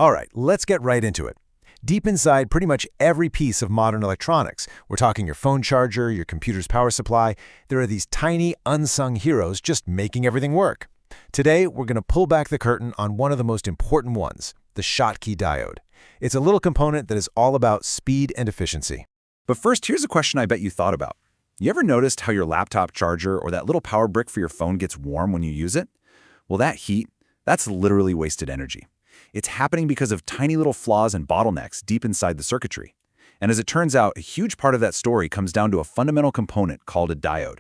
All right, let's get right into it. Deep inside pretty much every piece of modern electronics, we're talking your phone charger, your computer's power supply, there are these tiny, unsung heroes just making everything work. Today, we're going to pull back the curtain on one of the most important ones, the Schottky Diode. It's a little component that is all about speed and efficiency. But first, here's a question I bet you thought about. You ever noticed how your laptop charger or that little power brick for your phone gets warm when you use it? Well, that heat, that's literally wasted energy. It's happening because of tiny little flaws and bottlenecks deep inside the circuitry. And as it turns out, a huge part of that story comes down to a fundamental component called a diode.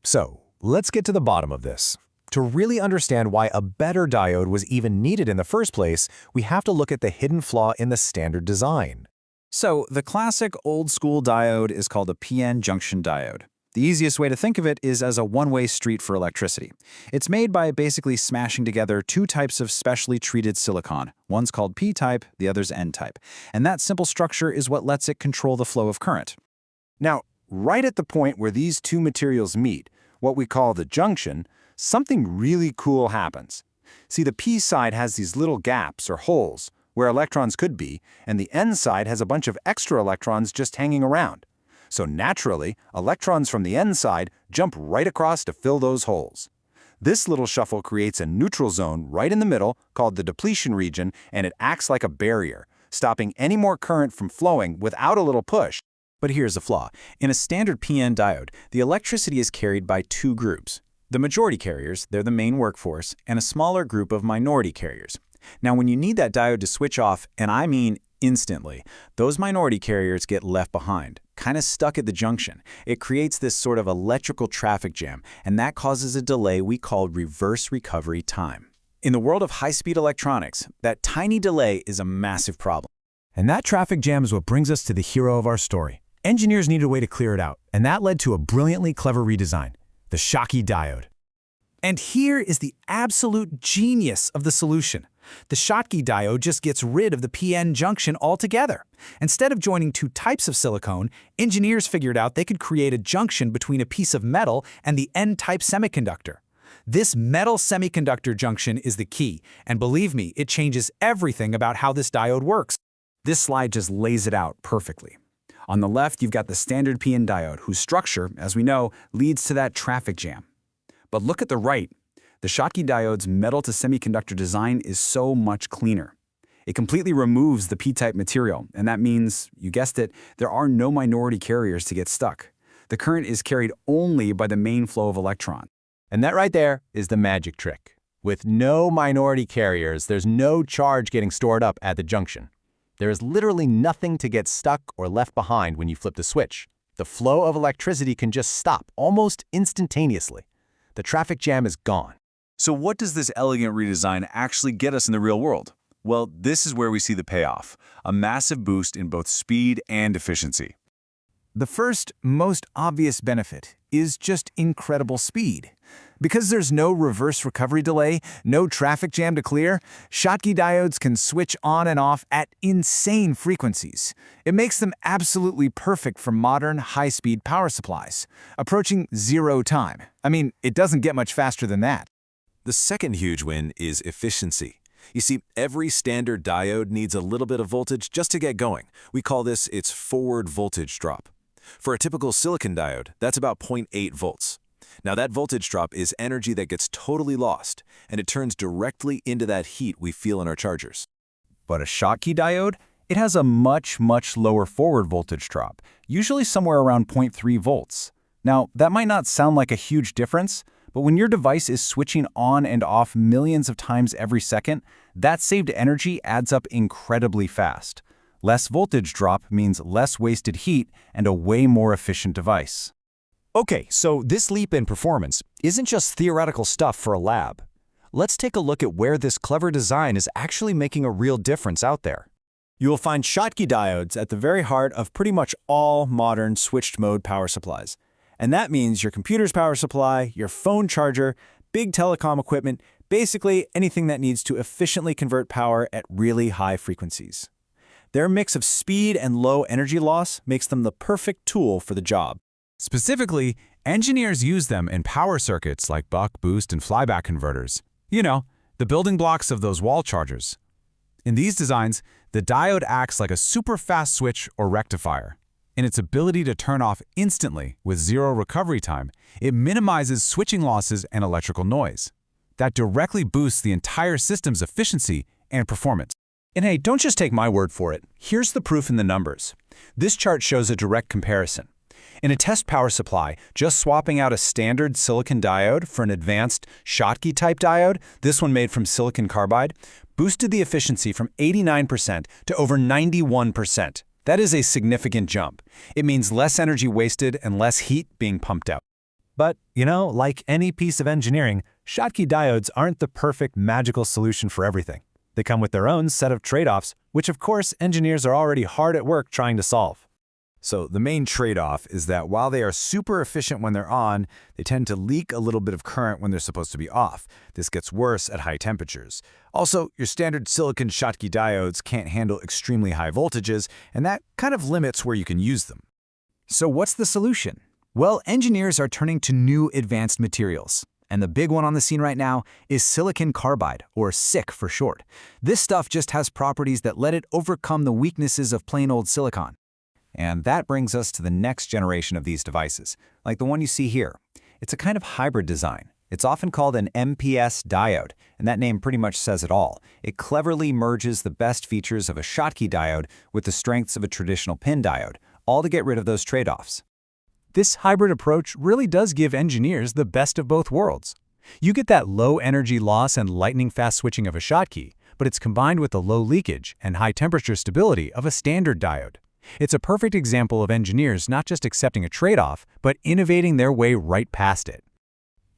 So, let's get to the bottom of this. To really understand why a better diode was even needed in the first place, we have to look at the hidden flaw in the standard design. So, the classic old-school diode is called a PN junction diode. The easiest way to think of it is as a one-way street for electricity. It's made by basically smashing together two types of specially treated silicon. One's called P-type, the other's N-type. And that simple structure is what lets it control the flow of current. Now, right at the point where these two materials meet, what we call the junction, something really cool happens. See, the P side has these little gaps or holes where electrons could be, and the N side has a bunch of extra electrons just hanging around. So naturally, electrons from the N side jump right across to fill those holes. This little shuffle creates a neutral zone right in the middle called the depletion region, and it acts like a barrier, stopping any more current from flowing without a little push. But here's the flaw. In a standard PN diode, the electricity is carried by two groups. The majority carriers, they're the main workforce, and a smaller group of minority carriers. Now, when you need that diode to switch off, and I mean instantly, those minority carriers get left behind, kind of stuck at the junction. It creates this sort of electrical traffic jam, and that causes a delay we call reverse recovery time. In the world of high-speed electronics, that tiny delay is a massive problem. And that traffic jam is what brings us to the hero of our story. Engineers needed a way to clear it out, and that led to a brilliantly clever redesign, the Schottky Diode. And here is the absolute genius of the solution. The Schottky diode just gets rid of the PN junction altogether. Instead of joining two types of silicon, engineers figured out they could create a junction between a piece of metal and the N-type semiconductor. This metal semiconductor junction is the key, and believe me, it changes everything about how this diode works. This slide just lays it out perfectly. On the left, you've got the standard PN diode, whose structure, as we know, leads to that traffic jam. But look at the right. The Schottky diode's metal-to-semiconductor design is so much cleaner. It completely removes the P-type material, and that means, you guessed it, there are no minority carriers to get stuck. The current is carried only by the main flow of electrons. And that right there is the magic trick. With no minority carriers, there's no charge getting stored up at the junction. There is literally nothing to get stuck or left behind when you flip the switch. The flow of electricity can just stop almost instantaneously. The traffic jam is gone. So what does this elegant redesign actually get us in the real world? Well, this is where we see the payoff, a massive boost in both speed and efficiency. The first, most obvious benefit is just incredible speed. Because there's no reverse recovery delay, no traffic jam to clear, Schottky diodes can switch on and off at insane frequencies. It makes them absolutely perfect for modern, high-speed power supplies, approaching zero time. I mean, it doesn't get much faster than that. The second huge win is efficiency. You see, every standard diode needs a little bit of voltage just to get going. We call this its forward voltage drop. For a typical silicon diode, that's about 0.8 volts. Now that voltage drop is energy that gets totally lost, and it turns directly into that heat we feel in our chargers. But a Schottky diode, it has a much, much lower forward voltage drop, usually somewhere around 0.3 volts. Now, that might not sound like a huge difference, but when your device is switching on and off millions of times every second, that saved energy adds up incredibly fast. Less voltage drop means less wasted heat and a way more efficient device. Okay, so this leap in performance isn't just theoretical stuff for a lab. Let's take a look at where this clever design is actually making a real difference out there. You will find Schottky diodes at the very heart of pretty much all modern switched-mode power supplies. And that means your computer's power supply, your phone charger, big telecom equipment, basically anything that needs to efficiently convert power at really high frequencies. Their mix of speed and low energy loss makes them the perfect tool for the job. Specifically, engineers use them in power circuits like buck, boost, and flyback converters. You know, the building blocks of those wall chargers. In these designs, the diode acts like a super fast switch or rectifier. In its ability to turn off instantly with zero recovery time, it minimizes switching losses and electrical noise. That directly boosts the entire system's efficiency and performance. And hey, don't just take my word for it. Here's the proof in the numbers. This chart shows a direct comparison. In a test power supply, just swapping out a standard silicon diode for an advanced Schottky type diode, this one made from silicon carbide, boosted the efficiency from 89% to over 91%. That is a significant jump. It means less energy wasted and less heat being pumped out. But, like any piece of engineering, Schottky diodes aren't the perfect magical solution for everything. They come with their own set of trade-offs, which of course engineers are already hard at work trying to solve. So the main trade-off is that while they are super efficient when they're on, they tend to leak a little bit of current when they're supposed to be off. This gets worse at high temperatures. Also, your standard silicon Schottky diodes can't handle extremely high voltages, and that kind of limits where you can use them. So what's the solution? Well, engineers are turning to new advanced materials. And the big one on the scene right now is silicon carbide, or SiC for short. This stuff just has properties that let it overcome the weaknesses of plain old silicon. And that brings us to the next generation of these devices, like the one you see here. It's a kind of hybrid design. It's often called an MPS diode, and that name pretty much says it all. It cleverly merges the best features of a Schottky diode with the strengths of a traditional PIN diode, all to get rid of those trade-offs. This hybrid approach really does give engineers the best of both worlds. You get that low energy loss and lightning-fast switching of a Schottky, but it's combined with the low leakage and high temperature stability of a standard diode. It's a perfect example of engineers not just accepting a trade-off, but innovating their way right past it.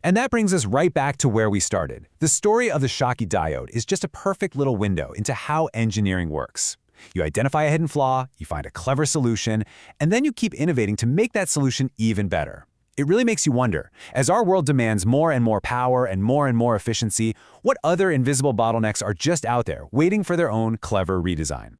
And that brings us right back to where we started. The story of the Schottky diode is just a perfect little window into how engineering works. You identify a hidden flaw, you find a clever solution, and then you keep innovating to make that solution even better. It really makes you wonder, as our world demands more and more power and more efficiency, what other invisible bottlenecks are just out there waiting for their own clever redesign?